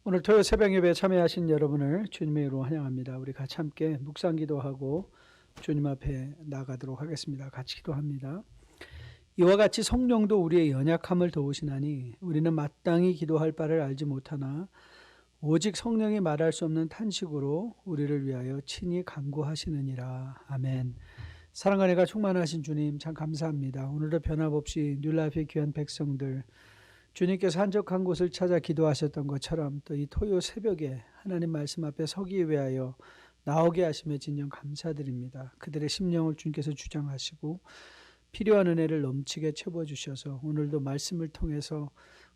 오늘 토요 새벽 예배에 참여하신 여러분을 주님의 이름으로 환영합니다. 우리 같이 함께 묵상 기도하고 주님 앞에 나가도록 하겠습니다. 같이 기도합니다. 이와 같이 성령도 우리의 연약함을 도우시나니 우리는 마땅히 기도할 바를 알지 못하나 오직 성령이 말할 수 없는 탄식으로 우리를 위하여 친히 간구하시느니라. 아멘. 사랑과 은혜가 충만하신 주님 참 감사합니다. 오늘도 변함없이 뉴라이프의 귀한 백성들 주님께서 한적한 곳을 찾아 기도하셨던 것처럼 또 이 토요 새벽에 하나님 말씀 앞에 서기 위하여 나오게 하심에 진정 감사드립니다. 그들의 심령을 주님께서 주장하시고 필요한 은혜를 넘치게 채워주셔서 오늘도 말씀을 통해서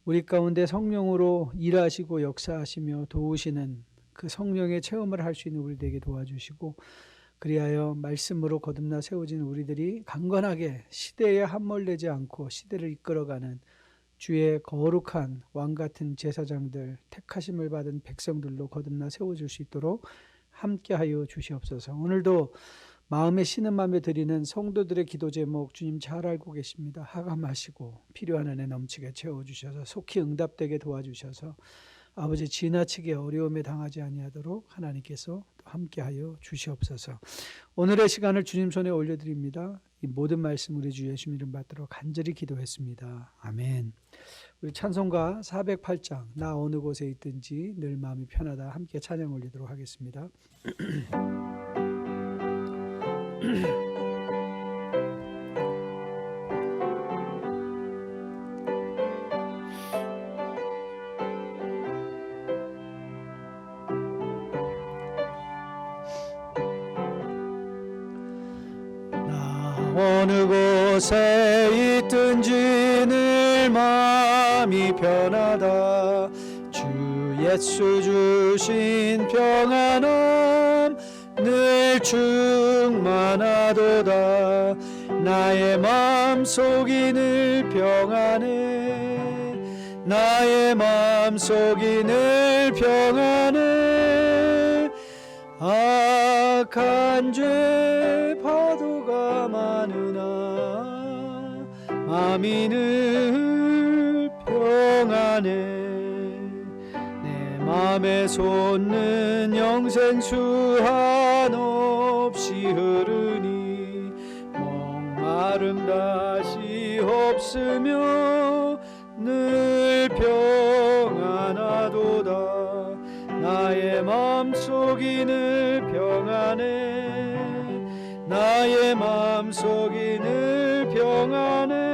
우리 가운데 성령으로 일하시고 역사하시며 도우시는 그 성령의 체험을 할 수 있는 우리들에게 도와주시고 그리하여 말씀으로 거듭나 세워진 우리들이 강건하게 시대에 함몰되지 않고 시대를 이끌어가는 주의 거룩한 왕같은 제사장들 택하심을 받은 백성들로 거듭나 세워줄 수 있도록 함께하여 주시옵소서. 오늘도 마음에 신음하며 드리는 성도들의 기도 제목 주님 잘 알고 계십니다. 하감하시고 필요한 은혜 넘치게 채워주셔서 속히 응답되게 도와주셔서 아버지 지나치게 어려움에 당하지 아니하도록 하나님께서 함께하여 주시옵소서. 오늘의 시간을 주님 손에 올려드립니다. 이 모든 말씀 우리 주 예수님 이름 받들어 간절히 기도했습니다. 아멘. 우리 찬송가 408장 나 어느 곳에 있든지 늘 마음이 편하다 함께 찬양 올리도록 하겠습니다. 어느 곳에 있든지 늘 마음이 편하다. 주 예수 주신 평안함 늘 충만하도다. 나의 마음속이 늘 평안해. 나의 마음속이 늘 평안해. 악한 죄 파도가 많으나 마음이 늘 평안해. 내 맘에 솟는 영생수 한없이 흐르니 목마름 다시 없으며 늘 평안하도다. 나의 마음속이 늘 평안해. 나의 마음속이 늘 평안해.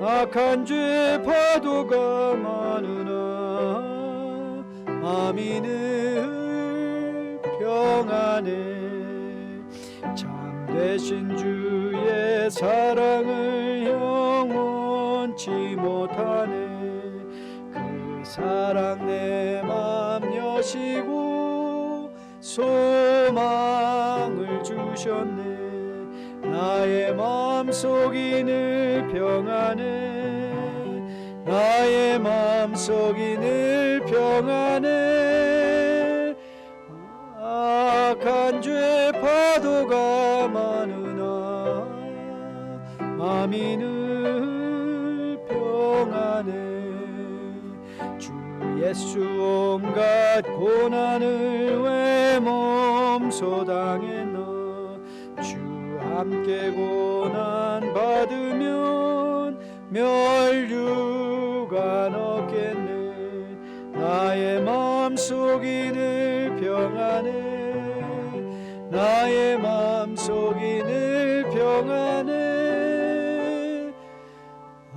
악한 죄 파도가 많으나 마음이 늘 평안해. 참되신 주의 사랑을 영원치 못하네. 사랑 내 맘 여시고 소망을 주셨네. 나의 마음속이 늘 평안해. 나의 마음속이 늘 평안해. 악한 죄 파도가 많으나 마음이 늘 평안해. 예수 온갖 고난을 왜 몸소 당했나. 주 함께 고난 받으면 멸류가 없겠네. 나의 마음속이 늘 평안해. 나의 마음속이 늘 평안해.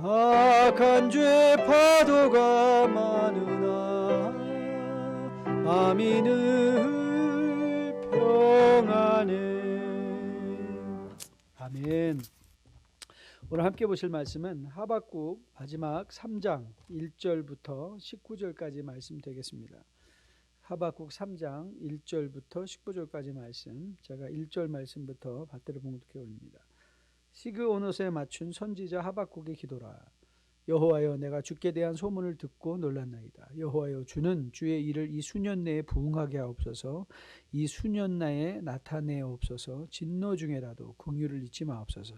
악한 죄 파도가 많으나 마음이 늘 평안해. 아멘. 오늘 함께 보실 말씀은 하박국 마지막 3장 1절부터 19절까지 말씀 되겠습니다. 하박국 3장 1절부터 19절까지 말씀, 제가 1절 말씀부터 받들어 봉독해 올립니다. 시그 오노스에 맞춘 선지자 하박국의 기도라. 여호와여, 내가 주께 대한 소문을 듣고 놀랐나이다. 여호와여, 주는 주의 일을 이 수년 내에 부응하게 하옵소서. 이 수년 내에 나타내옵소서. 진노 중에라도 긍휼을 잊지 마옵소서.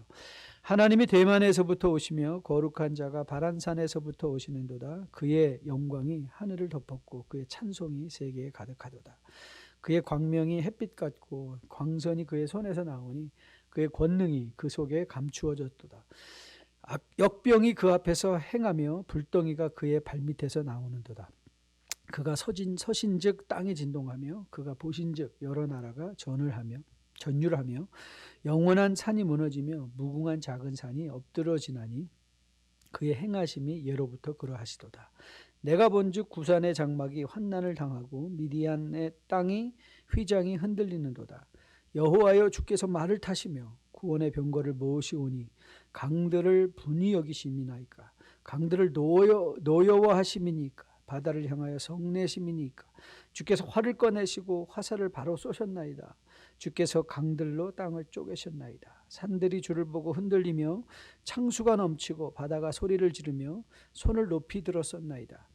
하나님이 대만에서부터 오시며 거룩한 자가 바란산에서부터 오시는도다. 그의 영광이 하늘을 덮었고 그의 찬송이 세계에 가득하도다. 그의 광명이 햇빛 같고 광선이 그의 손에서 나오니 그의 권능이 그 속에 감추어졌도다. 역병이 그 앞에서 행하며 불덩이가 그의 발밑에서 나오는도다. 그가 서신즉 땅이 진동하며 그가 보신즉 여러 나라가 전율하며 영원한 산이 무너지며 무궁한 작은 산이 엎드러지나니 그의 행하심이 예로부터 그러하시도다. 내가 본즉 구산의 장막이 환난을 당하고 미디안의 땅이 휘장이 흔들리는도다. 여호와여, 주께서 말을 타시며 구원의 병거를 모으시오니 강들을 분이 여기심이나이까. 강들을 노여워하심이니까. 바다를 향하여 성내심이니까. 주께서 활을 꺼내시고 화살을 바로 쏘셨나이다. 주께서 강들로 땅을 쪼개셨나이다. 산들이 주를 보고 흔들리며 창수가 넘치고 바다가 소리를 지르며 손을 높이 들었었나이다.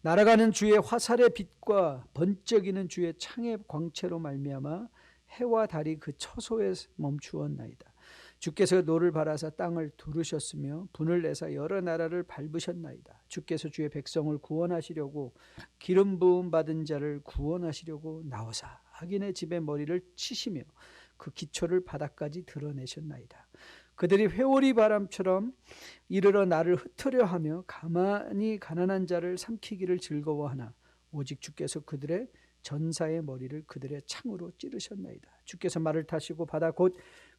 날아가는 주의 화살의 빛과 번쩍이는 주의 창의 광채로 말미암아 해와 달이 그 처소에 멈추었나이다. 주께서 노를 바라사 땅을 두르셨으며 분을 내사 여러 나라를 밟으셨나이다. 주께서 주의 백성을 구원하시려고 기름 부음 받은 자를 구원하시려고 나오사 악인의 집에 머리를 치시며 그 기초를 바닥까지 드러내셨나이다. 그들이 회오리 바람처럼 이르러 나를 흩으려 하며 가만히 가난한 자를 삼키기를 즐거워하나 오직 주께서 그들의 전사의 머리를 그들의 창으로 찌르셨나이다. 주께서 말을 타시고 바다 곧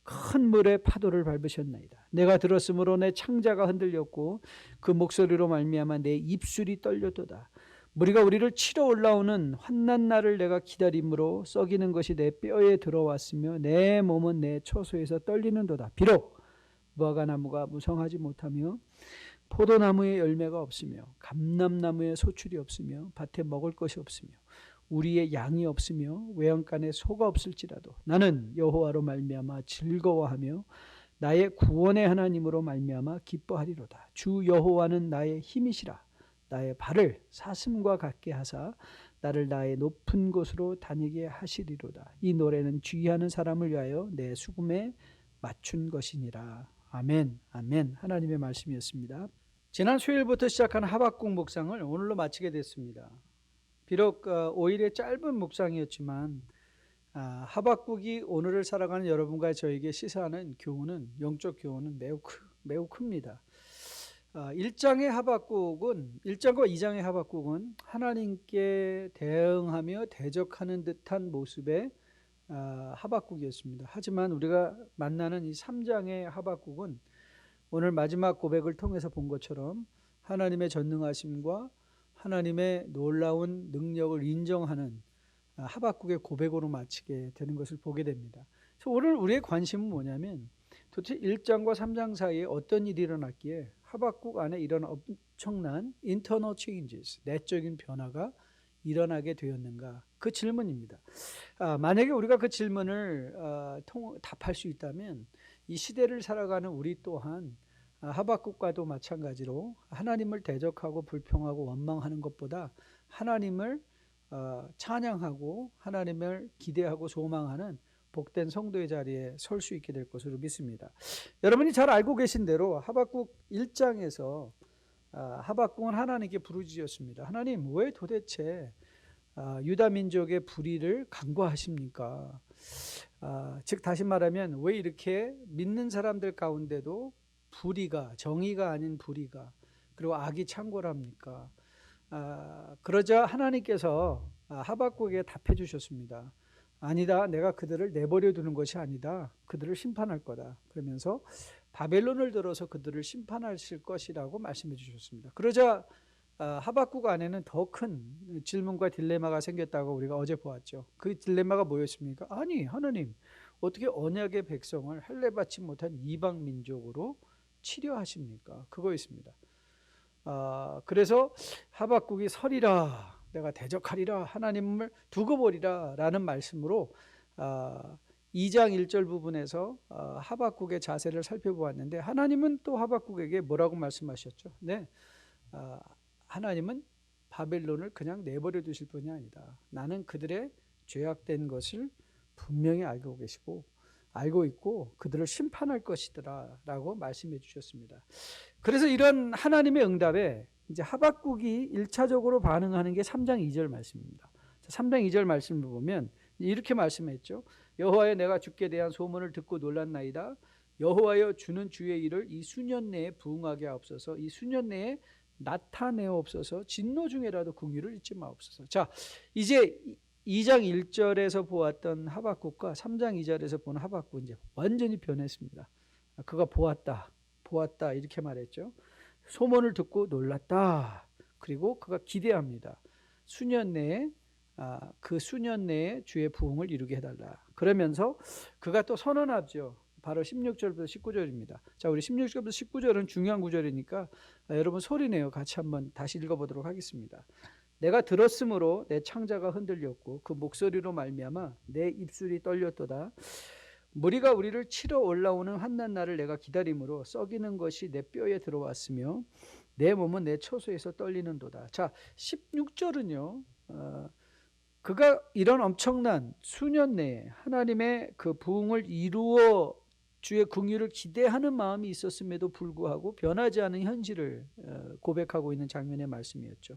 큰 물의 파도를 밟으셨나이다. 내가 들었으므로 내 창자가 흔들렸고 그 목소리로 말미암아 내 입술이 떨렸도다. 무리가 우리를 치러 올라오는 환난 날을 내가 기다림으로 썩이는 것이 내 뼈에 들어왔으며 내 몸은 내 처소에서 떨리는도다. 비록 무화과나무가 무성하지 못하며 포도나무에 열매가 없으며 감람나무에 소출이 없으며 밭에 먹을 것이 없으며 우리의 양이 없으며 외양간에 소가 없을지라도 나는 여호와로 말미암아 즐거워하며 나의 구원의 하나님으로 말미암아 기뻐하리로다. 주 여호와는 나의 힘이시라. 나의 발을 사슴과 같게 하사 나를 나의 높은 곳으로 다니게 하시리로다. 이 노래는 주의하는 사람을 위하여 내 수금에 맞춘 것이니라. 아멘, 아멘. 하나님의 말씀이었습니다. 지난 수요일부터 시작한 하박국 묵상을 오늘로 마치게 됐습니다. 비록 5일의 짧은 묵상이었지만 하박국이 오늘을 살아가는 여러분과 저에게 시사하는 교훈은, 영적 교훈은 매우 큽니다. 1장의 하박국은, 1장과 2장의 하박국은 하나님께 대응하며 대적하는 듯한 모습의 하박국이었습니다. 하지만 우리가 만나는 이 3장의 하박국은 오늘 마지막 고백을 통해서 본 것처럼 하나님의 전능하심과 하나님의 놀라운 능력을 인정하는 하박국의 고백으로 마치게 되는 것을 보게 됩니다. 그래서 오늘 우리의 관심은 뭐냐면 도대체 1장과 3장 사이에 어떤 일이 일어났기에 하박국 안에 이런 엄청난 internal changes, 내적인 변화가 일어나게 되었는가, 그 질문입니다. 만약에 우리가 그 질문을 답할 수 있다면 이 시대를 살아가는 우리 또한 하박국과도 마찬가지로 하나님을 대적하고 불평하고 원망하는 것보다 하나님을 찬양하고 하나님을 기대하고 소망하는 복된 성도의 자리에 설 수 있게 될 것으로 믿습니다. 여러분이 잘 알고 계신 대로 하박국 1장에서 하박국은 하나님께 부르짖었습니다. 하나님, 왜 도대체 유다 민족의 불의를 간과하십니까? 즉 다시 말하면 왜 이렇게 믿는 사람들 가운데도 불의가, 정의가 아닌 불의가, 그리고 악이 창궐합니까? 그러자 하나님께서 하박국에게 답해 주셨습니다. 아니다, 내가 그들을 내버려 두는 것이 아니다. 그들을 심판할 거다. 그러면서 바벨론을 들어서 그들을 심판하실 것이라고 말씀해 주셨습니다. 그러자 하박국 안에는 더 큰 질문과 딜레마가 생겼다고 우리가 어제 보았죠. 그 딜레마가 뭐였습니까? 아니, 하나님, 어떻게 언약의 백성을 할례받지 못한 이방 민족으로 치려하십니까? 그거였습니다. 그래서 하박국이 서리라, 내가 대적하리라, 하나님을 두고 보리라 라는 말씀으로 2장 1절 부분에서 하박국의 자세를 살펴보았는데 하나님은 또 하박국에게 뭐라고 말씀하셨죠? 네, 하나님은 바벨론을 그냥 내버려 두실 분이 아니다. 나는 그들의 죄악된 것을 분명히 알고 계시고 알고 있고 그들을 심판할 것이더라 라고 말씀해 주셨습니다. 그래서 이런 하나님의 응답에 이제 하박국이 1차적으로 반응하는 게 3장 2절 말씀입니다. 3장 2절 말씀을 보면 이렇게 말씀했죠. 여호와여 내가 주께 대한 소문을 듣고 놀랐나이다. 여호와여 주는 주의 일을 이 수년 내에 부응하게 하옵소서. 이 수년 내에 나타내옵소서. 진노 중에라도 긍휼을 잊지 마옵소서. 자, 이제 2장 1절에서 보았던 하박국과 3장 2절에서 본 하박국 이제 완전히 변했습니다. 그가 보았다 이렇게 말했죠. 소문을 듣고 놀랐다. 그리고 그가 기대합니다. 수년 내에 그 수년 내에 주의 부흥을 이루게 해달라. 그러면서 그가 또 선언하죠. 바로 16절부터 19절입니다. 자, 우리 16절부터 19절은 중요한 구절이니까 여러분 소리내어 같이 한번 다시 읽어보도록 하겠습니다. 내가 들었으므로 내 창자가 흔들렸고 그 목소리로 말미암아 내 입술이 떨렸도다. 무리가 우리를 치러 올라오는 환난 날을 내가 기다림으로 썩이는 것이 내 뼈에 들어왔으며 내 몸은 내 처소에서 떨리는도다. 자, 16절은요. 그가 이런 엄청난 수년 내에 하나님의 그 부흥을 이루어 주의 긍휼을 기대하는 마음이 있었음에도 불구하고 변하지 않은 현실을 고백하고 있는 장면의 말씀이었죠.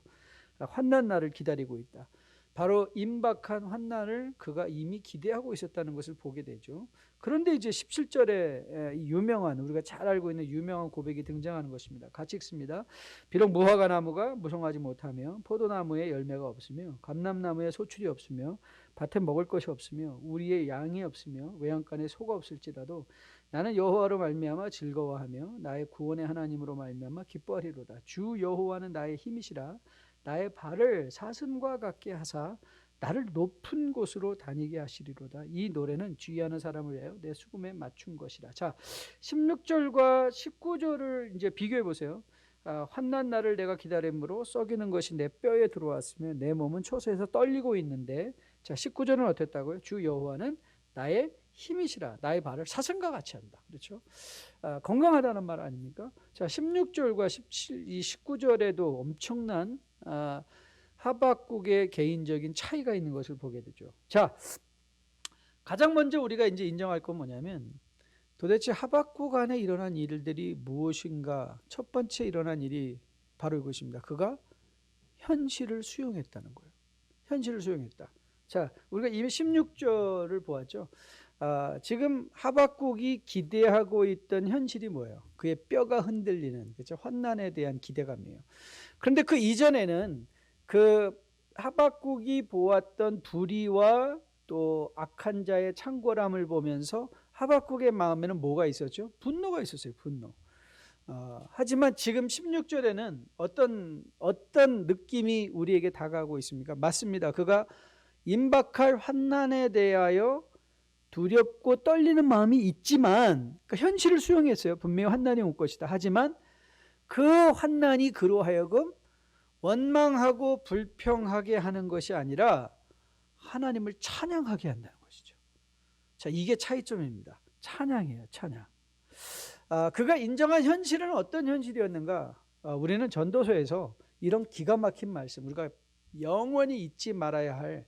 환난 날을 기다리고 있다. 바로 임박한 환난을 그가 이미 기대하고 있었다는 것을 보게 되죠. 그런데 이제 17절에 유명한 우리가 잘 알고 있는 유명한 고백이 등장하는 것입니다. 같이 읽습니다. 비록 무화과 나무가 무성하지 못하며 포도나무에 열매가 없으며 감람나무에 소출이 없으며 밭에 먹을 것이 없으며 우리의 양이 없으며 외양간에 소가 없을지라도 나는 여호와로 말미암아 즐거워하며 나의 구원의 하나님으로 말미암아 기뻐하리로다. 주 여호와는 나의 힘이시라. 나의 발을 사슴과 같게 하사 나를 높은 곳으로 다니게 하시리로다. 이 노래는 주의하는 사람을 위하여 내 수금에 맞춘 것이라. 자, 16절과 19절을 이제 비교해 보세요. 환난 날을 내가 기다림으로 썩이는 것이 내 뼈에 들어왔으며 내 몸은 초소에서 떨리고 있는데, 자, 19절은 어땠다고요? 주 여호와는 나의 힘이시라. 나의 발을 사슴과 같이 한다. 그렇죠? 건강하다는 말 아닙니까? 자, 16절과 19절에도 엄청난 하박국의 개인적인 차이가 있는 것을 보게 되죠. 자, 가장 먼저 우리가 이제 인정할 건 뭐냐면 도대체 하박국 안에 일어난 일들이 무엇인가? 첫 번째 일어난 일이 바로 이것입니다. 그가 현실을 수용했다는 거예요. 현실을 수용했다. 자, 우리가 이미 16절을 보았죠. 지금 하박국이 기대하고 있던 현실이 뭐예요? 그의 뼈가 흔들리는, 그렇죠? 환난에 대한 기대감이에요. 그런데 그 이전에는 그 하박국이 보았던 불의와 또 악한 자의 창궐함을 보면서 하박국의 마음에는 뭐가 있었죠? 분노가 있었어요. 분노. 하지만 지금 16절에는 어떤 느낌이 우리에게 다가오고 있습니까? 맞습니다. 그가 임박할 환난에 대하여 두렵고 떨리는 마음이 있지만 그 현실을 수용했어요. 분명히 환난이 올 것이다. 하지만 그 환난이 그로 하여금 원망하고 불평하게 하는 것이 아니라 하나님을 찬양하게 한다는 것이죠. 자, 이게 차이점입니다. 찬양이에요. 찬양. 그가 인정한 현실은 어떤 현실이었는가? 우리는 전도서에서 이런 기가 막힌 말씀, 우리가 영원히 잊지 말아야 할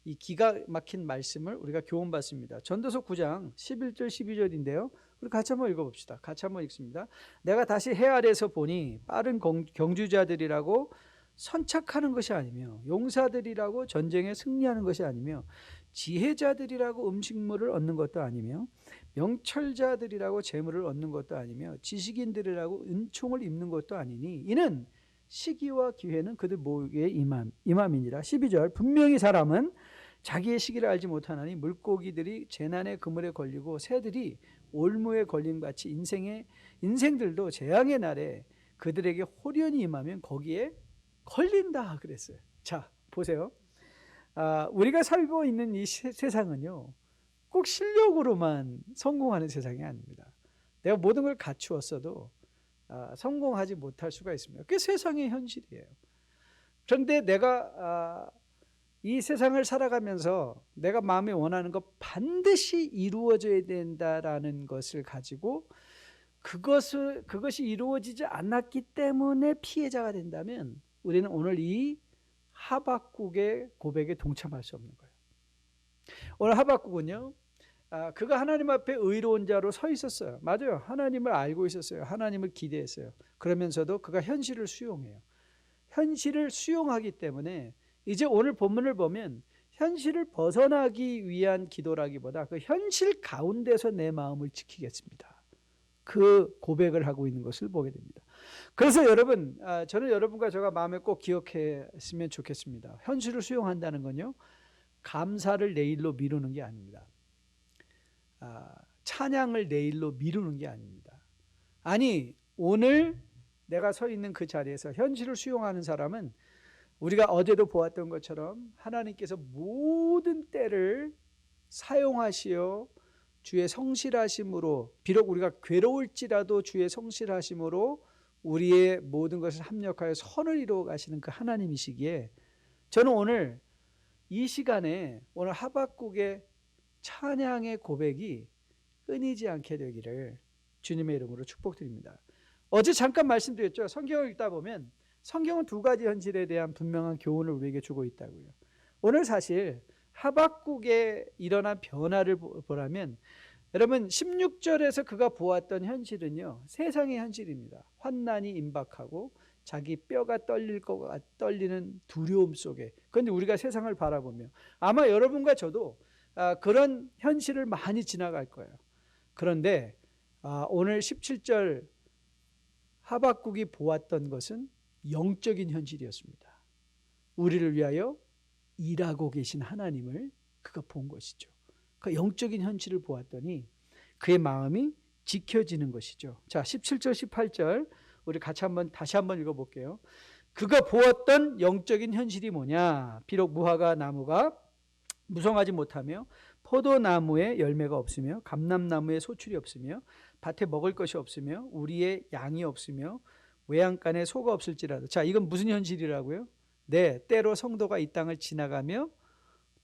이 기가 막힌 말씀을 우리가 교훈받습니다. 전도서 9장 11절 12절인데요. 우리 같이 한번 읽어봅시다. 같이 한번 읽습니다. 내가 다시 해 아래서 보니 빠른 경주자들이라고 선착하는 것이 아니며 용사들이라고 전쟁에 승리하는 것이 아니며 지혜자들이라고 음식물을 얻는 것도 아니며 명철자들이라고 재물을 얻는 것도 아니며 지식인들이라고 은총을 입는 것도 아니니 이는 시기와 기회는 그들 모두에 임함이니라. 12절 분명히 사람은 자기의 시기를 알지 못하나니 물고기들이 재난의 그물에 걸리고 새들이 올무에 걸린 같이 인생들도 재앙의 날에 그들에게 홀연히 임하면 거기에 걸린다 그랬어요. 자, 보세요. 우리가 살고 있는 이 세상은요 꼭 실력으로만 성공하는 세상이 아닙니다. 내가 모든 걸 갖추었어도 성공하지 못할 수가 있습니다. 그게 세상의 현실이에요. 그런데 내가 이 세상을 살아가면서 내가 마음에 원하는 것 반드시 이루어져야 된다라는 것을 가지고 그것이 이루어지지 않았기 때문에 피해자가 된다면 우리는 오늘 이 하박국의 고백에 동참할 수 없는 거예요. 오늘 하박국은요, 그가 하나님 앞에 의로운 자로 서 있었어요. 맞아요. 하나님을 알고 있었어요. 하나님을 기대했어요. 그러면서도 그가 현실을 수용해요. 현실을 수용하기 때문에 이제 오늘 본문을 보면 현실을 벗어나기 위한 기도라기보다 그 현실 가운데서 내 마음을 지키겠습니다, 그 고백을 하고 있는 것을 보게 됩니다. 그래서 여러분, 저는 여러분과 제가 마음에 꼭 기억했으면 좋겠습니다. 현실을 수용한다는 건요, 감사를 내일로 미루는 게 아닙니다. 찬양을 내일로 미루는 게 아닙니다. 아니, 오늘 내가 서 있는 그 자리에서 현실을 수용하는 사람은 우리가 어제도 보았던 것처럼 하나님께서 모든 때를 사용하시어 주의 성실하심으로, 비록 우리가 괴로울지라도 주의 성실하심으로 우리의 모든 것을 합력하여 선을 이루어 가시는 그 하나님이시기에, 저는 오늘 이 시간에 오늘 하박국의 찬양의 고백이 끊이지 않게 되기를 주님의 이름으로 축복드립니다. 어제 잠깐 말씀드렸죠. 성경을 읽다 보면 성경은 두 가지 현실에 대한 분명한 교훈을 우리에게 주고 있다고요. 오늘 사실 하박국에 일어난 변화를 보라면, 여러분 16절에서 그가 보았던 현실은요, 세상의 현실입니다. 환난이 임박하고 자기 뼈가 떨리는 두려움 속에. 그런데 우리가 세상을 바라보며 아마 여러분과 저도 그런 현실을 많이 지나갈 거예요. 그런데 오늘 17절 하박국이 보았던 것은 영적인 현실이었습니다. 우리를 위하여 일하고 계신 하나님을 그가 본 것이죠. 그 영적인 현실을 보았더니 그의 마음이 지켜지는 것이죠. 자, 17절 18절 우리 다시 한번 읽어볼게요. 그가 보았던 영적인 현실이 뭐냐? 비록 무화과 나무가 무성하지 못하며 포도나무에 열매가 없으며 감람나무에 소출이 없으며 밭에 먹을 것이 없으며 우리의 양이 없으며 외양간에 소가 없을지라도. 자, 이건 무슨 현실이라고요? 네, 때로 성도가 이 땅을 지나가며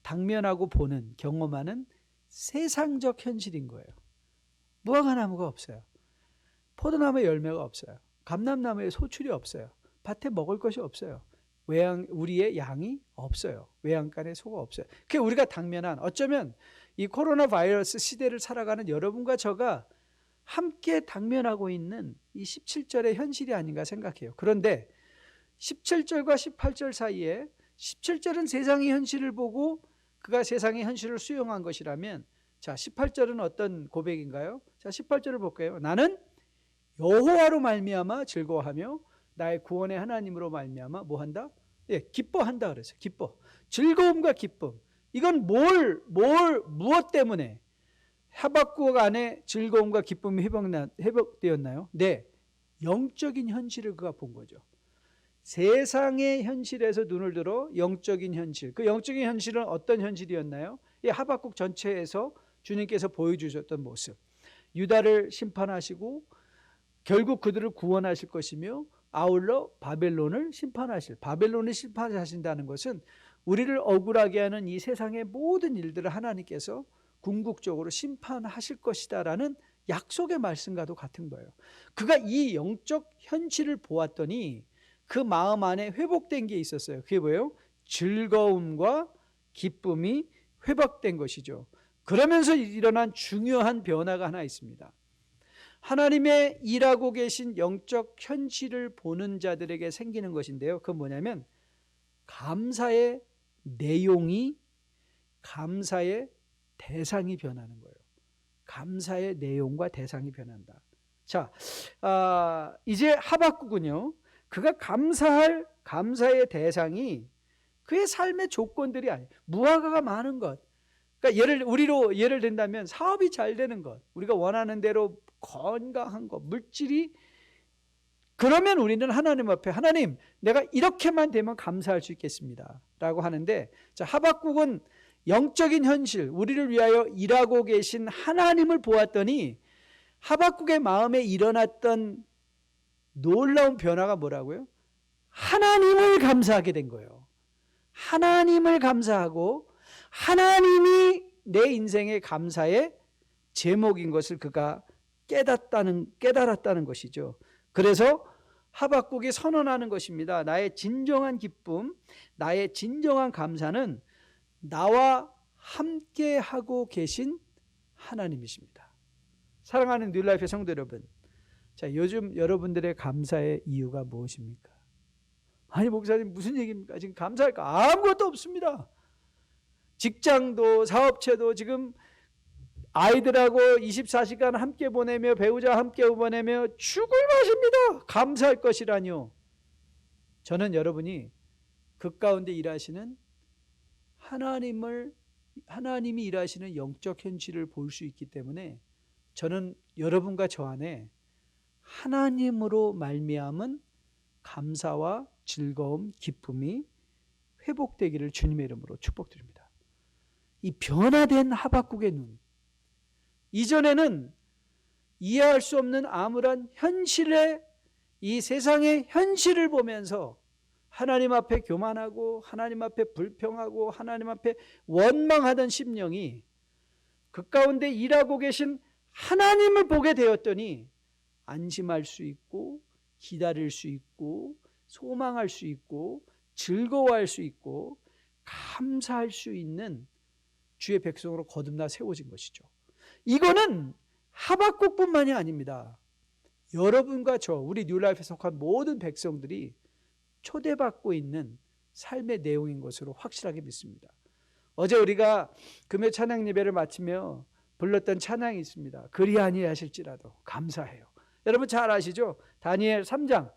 당면하고 보는, 경험하는 세상적 현실인 거예요. 무화과 나무가 없어요. 포도나무에 열매가 없어요. 감람나무에 소출이 없어요. 밭에 먹을 것이 없어요. 우리의 양이 없어요. 외양간에 소가 없어요. 그게 우리가 당면한, 어쩌면 이 코로나 바이러스 시대를 살아가는 여러분과 저가 함께 당면하고 있는 이 17절의 현실이 아닌가 생각해요. 그런데 17절과 18절 사이에, 17절은 세상의 현실을 보고 그가 세상의 현실을 수용한 것이라면, 자, 18절은 어떤 고백인가요? 자, 18절을 볼까요? 나는 여호와로 말미암아 즐거워하며 나의 구원의 하나님으로 말미암아 뭐한다? 예, 기뻐한다 그랬어요. 기뻐. 즐거움과 기쁨. 이건 무엇 때문에 하박국 안에 즐거움과 기쁨이 회복되었나요? 네, 영적인 현실을 그가 본 거죠. 세상의 현실에서 눈을 들어 영적인 현실. 그 영적인 현실은 어떤 현실이었나요? 이 하박국 전체에서 주님께서 보여주셨던 모습. 유다를 심판하시고 결국 그들을 구원하실 것이며 아울러 바벨론을 심판하신다는 것은 우리를 억울하게 하는 이 세상의 모든 일들을 하나님께서 궁극적으로 심판하실 것이다라는 약속의 말씀과도 같은 거예요. 그가 이 영적 현실을 보았더니 그 마음 안에 회복된 게 있었어요. 그게 뭐예요? 즐거움과 기쁨이 회복된 것이죠. 그러면서 일어난 중요한 변화가 하나 있습니다. 하나님의 일하고 계신 영적 현실을 보는 자들에게 생기는 것인데요. 그건 뭐냐면 감사의 내용이, 감사의 대상이 변하는 거예요. 감사의 내용과 대상이 변한다. 자, 이제 하박국은요, 그가 감사할 감사의 대상이 그의 삶의 조건들이 아니에요. 무화과가 많은 것. 그러니까 우리로 예를 든다면 사업이 잘 되는 것, 우리가 원하는 대로 건강한 것, 물질이, 그러면 우리는 하나님 앞에, 하나님 내가 이렇게만 되면 감사할 수 있겠습니다 라고 하는데, 자, 하박국은 영적인 현실, 우리를 위하여 일하고 계신 하나님을 보았더니 하박국의 마음에 일어났던 놀라운 변화가 뭐라고요? 하나님을 감사하게 된 거예요. 하나님을 감사하고 하나님이 내 인생의 감사의 제목인 것을 그가 깨달았다는 것이죠. 그래서 하박국이 선언하는 것입니다. 나의 진정한 기쁨, 나의 진정한 감사는 나와 함께 하고 계신 하나님이십니다. 사랑하는 뉴라이프 성도 여러분, 자, 요즘 여러분들의 감사의 이유가 무엇입니까? 아니 목사님 무슨 얘기입니까? 지금 감사할 거 아무것도 없습니다. 직장도 사업체도 지금 아이들하고 24시간 함께 보내며 배우자와 함께 보내며 죽을 맛입니다. 감사할 것이라뇨. 저는 여러분이 그 가운데 일하시는 하나님이 일하시는 영적 현실을 볼 수 있기 때문에 저는 여러분과 저 안에 하나님으로 말미암은 감사와 즐거움, 기쁨이 회복되기를 주님의 이름으로 축복드립니다. 이 변화된 하박국의 눈, 이전에는 이해할 수 없는 암울한 현실의 이 세상의 현실을 보면서 하나님 앞에 교만하고 하나님 앞에 불평하고 하나님 앞에 원망하던 심령이 그 가운데 일하고 계신 하나님을 보게 되었더니 안심할 수 있고 기다릴 수 있고 소망할 수 있고 즐거워할 수 있고 감사할 수 있는 주의 백성으로 거듭나 세워진 것이죠. 이거는 하박국뿐만이 아닙니다. 여러분과 저, 우리 뉴라이프에 속한 모든 백성들이 초대받고 있는 삶의 내용인 것으로 확실하게 믿습니다. 어제 우리가 금요 찬양 예배를 마치며 불렀던 찬양이 있습니다. 그리 아니하실지라도 감사해요. 여러분 잘 아시죠? 다니엘 3장,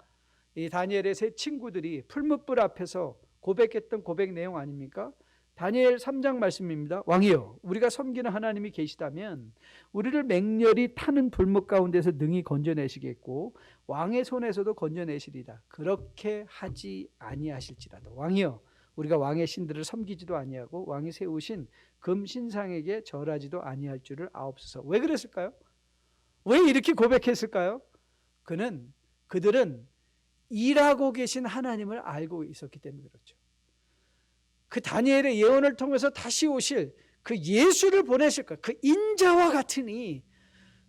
이 다니엘의 세 친구들이 풀무불 앞에서 고백했던 고백 내용 아닙니까? 다니엘 3장 말씀입니다. 왕이여, 우리가 섬기는 하나님이 계시다면 우리를 맹렬히 타는 불목 가운데서 능히 건져내시겠고 왕의 손에서도 건져내시리다. 그렇게 하지 아니하실지라도 왕이여, 우리가 왕의 신들을 섬기지도 아니하고 왕이 세우신 금신상에게 절하지도 아니할 줄을 아옵소서. 왜 그랬을까요? 왜 이렇게 고백했을까요? 그들은 일하고 계신 하나님을 알고 있었기 때문에 그렇죠. 그 다니엘의 예언을 통해서 다시 오실 그 예수를 보내실 것, 그 인자와 같으니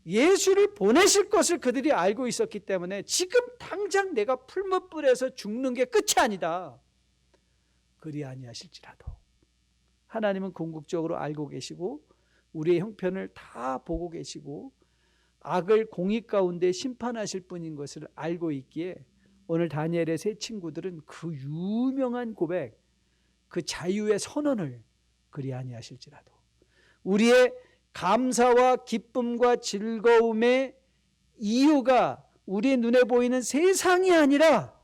예수를 보내실 것을 그들이 알고 있었기 때문에 지금 당장 내가 풀무불에서 죽는 게 끝이 아니다. 그리 아니하실지라도 하나님은 궁극적으로 알고 계시고 우리의 형편을 다 보고 계시고 악을 공의 가운데 심판하실 분인 것을 알고 있기에 오늘 다니엘의 세 친구들은 그 유명한 고백, 그 자유의 선언을 그리 아니하실지라도 우리의 감사와 기쁨과 즐거움의 이유가 우리의 눈에 보이는 세상이 아니라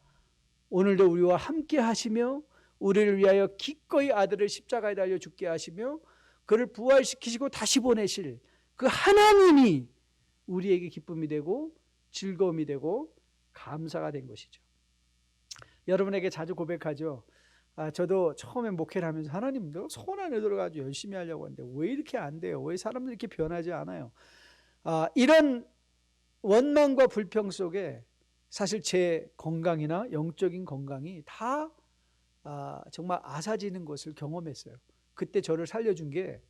오늘도 우리와 함께 하시며 우리를 위하여 기꺼이 아들을 십자가에 달려 죽게 하시며 그를 부활시키시고 다시 보내실 그 하나님이 우리에게 기쁨이 되고 즐거움이 되고 감사가 된 것이죠. 여러분에게 자주 고백하죠. 저도 처음에 목회를 하면서 하나님 손 안에 들어가지고 열심히 하려고 하는데 왜 이렇게 안 돼요? 왜 사람들이 이렇게 변하지 않아요? 이런 원망과 불평 속에 사실 제 건강이나 영적인 건강이 다 정말 아사지는 것을 경험했어요. 그때 저를 살려준 게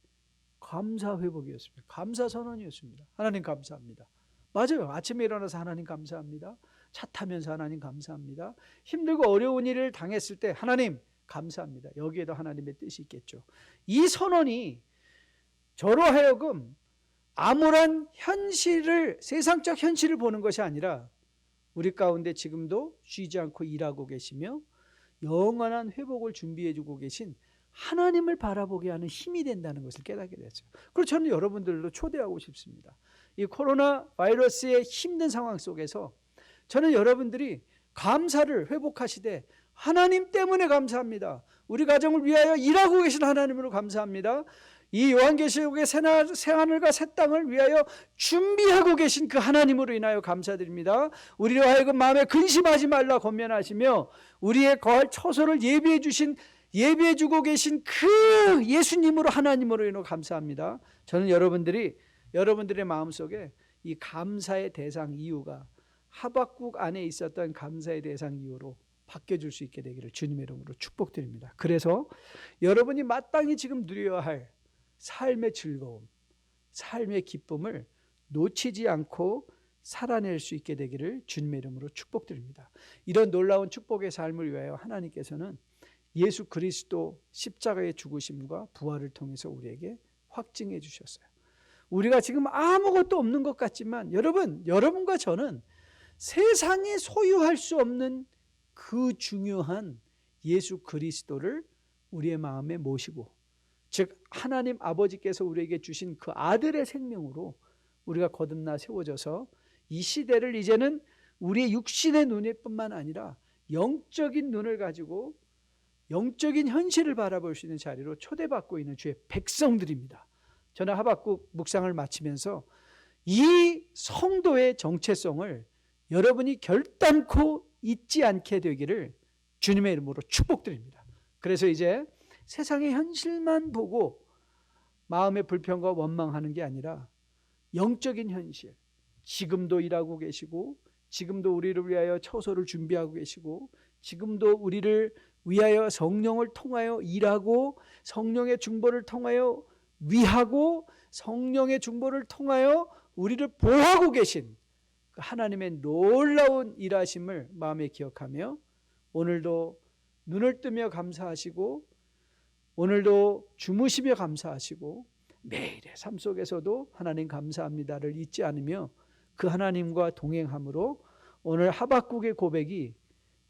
감사 회복이었습니다. 감사 선언이었습니다. 하나님 감사합니다. 맞아요. 아침에 일어나서 하나님 감사합니다. 차 타면서 하나님 감사합니다. 힘들고 어려운 일을 당했을 때 하나님 감사합니다. 여기에도 하나님의 뜻이 있겠죠. 이 선언이 저로 하여금 암울한 현실을, 세상적 현실을 보는 것이 아니라 우리 가운데 지금도 쉬지 않고 일하고 계시며 영원한 회복을 준비해주고 계신 하나님을 바라보게 하는 힘이 된다는 것을 깨닫게 됐어요. 그리고 저는 여러분들도 초대하고 싶습니다. 이 코로나 바이러스의 힘든 상황 속에서 저는 여러분들이 감사를 회복하시되 하나님 때문에 감사합니다. 우리 가정을 위하여 일하고 계신 하나님으로 감사합니다. 이 요한계시록의 새하늘과 새 땅을 위하여 준비하고 계신 그 하나님으로 인하여 감사드립니다. 우리로 하여금 마음에 근심하지 말라 권면하시며 우리의 거할 처소를 예비해 주고 계신 그 예수님으로 하나님으로 인하여 감사합니다. 저는 여러분들의 마음속에 이 감사의 대상 이유가 하박국 안에 있었던 감사의 대상 이유로 바뀌어줄 수 있게 되기를 주님의 이름으로 축복드립니다. 그래서 여러분이 마땅히 지금 누려야 할 삶의 즐거움, 삶의 기쁨을 놓치지 않고 살아낼 수 있게 되기를 주님의 이름으로 축복드립니다. 이런 놀라운 축복의 삶을 위하여 하나님께서는 예수 그리스도 십자가의 죽으심과 부활을 통해서 우리에게 확증해 주셨어요. 우리가 지금 아무것도 없는 것 같지만 여러분과 저는 세상에 소유할 수 없는 그 중요한 예수 그리스도를 우리의 마음에 모시고, 즉 하나님 아버지께서 우리에게 주신 그 아들의 생명으로 우리가 거듭나 세워져서 이 시대를 이제는 우리의 육신의 눈에뿐만 아니라 영적인 눈을 가지고 영적인 현실을 바라볼 수 있는 자리로 초대받고 있는 주의 백성들입니다. 저는 하박국 묵상을 마치면서 이 성도의 정체성을 여러분이 결단코 잊지 않게 되기를 주님의 이름으로 축복드립니다. 그래서 이제 세상의 현실만 보고 마음의 불평과 원망하는 게 아니라 영적인 현실, 지금도 일하고 계시고, 지금도 우리를 위하여 처소를 준비하고 계시고, 지금도 우리를 위하여 성령을 통하여 일하고, 성령의 중보를 통하여 위하고, 성령의 중보를 통하여 우리를 보호하고 계신 하나님의 놀라운 일하심을 마음에 기억하며, 오늘도 눈을 뜨며 감사하시고, 오늘도 주무시며 감사하시고, 매일의 삶 속에서도 하나님 감사합니다를 잊지 않으며 그 하나님과 동행함으로 오늘 하박국의 고백이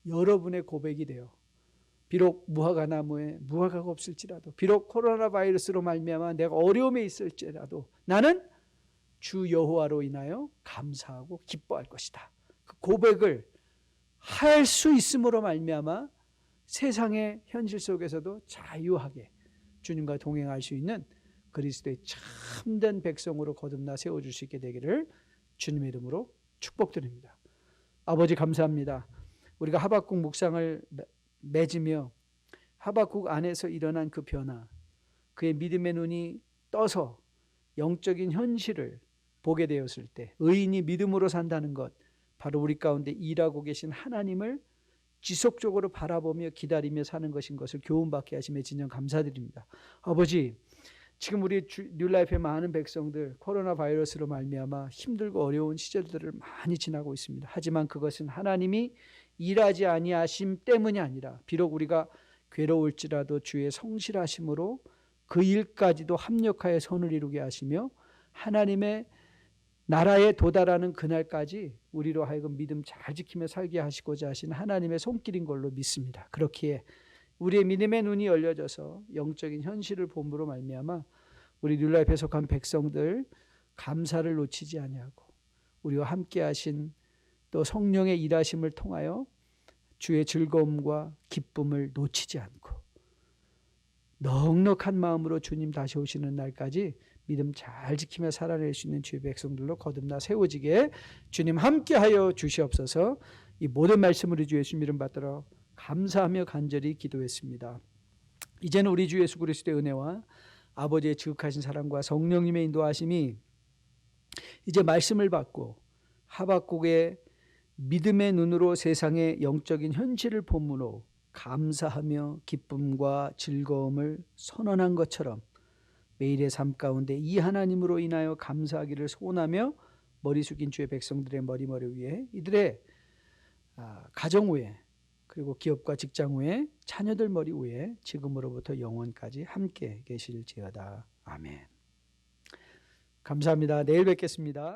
여러분의 고백이 되어, 비록 무화과 나무에 무화과가 없을지라도, 비록 코로나 바이러스로 말미암아 내가 어려움에 있을지라도 나는 주 여호와로 인하여 감사하고 기뻐할 것이다. 그 고백을 할 수 있음으로 말미암아 세상의 현실 속에서도 자유하게 주님과 동행할 수 있는 그리스도의 참된 백성으로 거듭나 세워줄 수 있게 되기를 주님의 이름으로 축복드립니다. 아버지 감사합니다. 우리가 하박국 묵상을 맺으며 하박국 안에서 일어난 그 변화, 그의 믿음의 눈이 떠서 영적인 현실을 보게 되었을 때 의인이 믿음으로 산다는 것, 바로 우리 가운데 일하고 계신 하나님을 지속적으로 바라보며 기다리며 사는 것인 것을 교훈받게 하심에 진정 감사드립니다. 아버지, 지금 우리 뉴라이프의 많은 백성들 코로나 바이러스로 말미암아 힘들고 어려운 시절들을 많이 지나고 있습니다. 하지만 그것은 하나님이 일하지 아니하심 때문이 아니라, 비록 우리가 괴로울지라도 주의 성실하심으로 그 일까지도 합력하여 선을 이루게 하시며 하나님의 나라에 도달하는 그날까지 우리로 하여금 믿음 잘 지키며 살게 하시고자 하신 하나님의 손길인 걸로 믿습니다. 그렇기에 우리의 믿음의 눈이 열려져서 영적인 현실을 봄으로 말미암아 우리 뉴라이프에 속한 백성들 감사를 놓치지 아니하고, 우리와 함께 하신 또 성령의 일하심을 통하여 주의 즐거움과 기쁨을 놓치지 않고 넉넉한 마음으로 주님 다시 오시는 날까지 믿음 잘 지키며 살아낼 수 있는 주의 백성들로 거듭나 세워지게 주님 함께하여 주시옵소서. 이 모든 말씀을 주 예수님 이름 받들어 감사하며 간절히 기도했습니다. 이제는 우리 주 예수 그리스도의 은혜와 아버지의 지극하신 사랑과 성령님의 인도하심이 이제 말씀을 받고 하박국의 믿음의 눈으로 세상의 영적인 현실을 보므로 감사하며 기쁨과 즐거움을 선언한 것처럼 매일의 삶 가운데 이 하나님으로 인하여 감사하기를 소원하며 머리 숙인 주의 백성들의 머리 위에, 이들의 가정 위에, 그리고 기업과 직장 위에, 자녀들 머리 위에 지금으로부터 영원까지 함께 계실지어다. 아멘. 감사합니다. 내일 뵙겠습니다.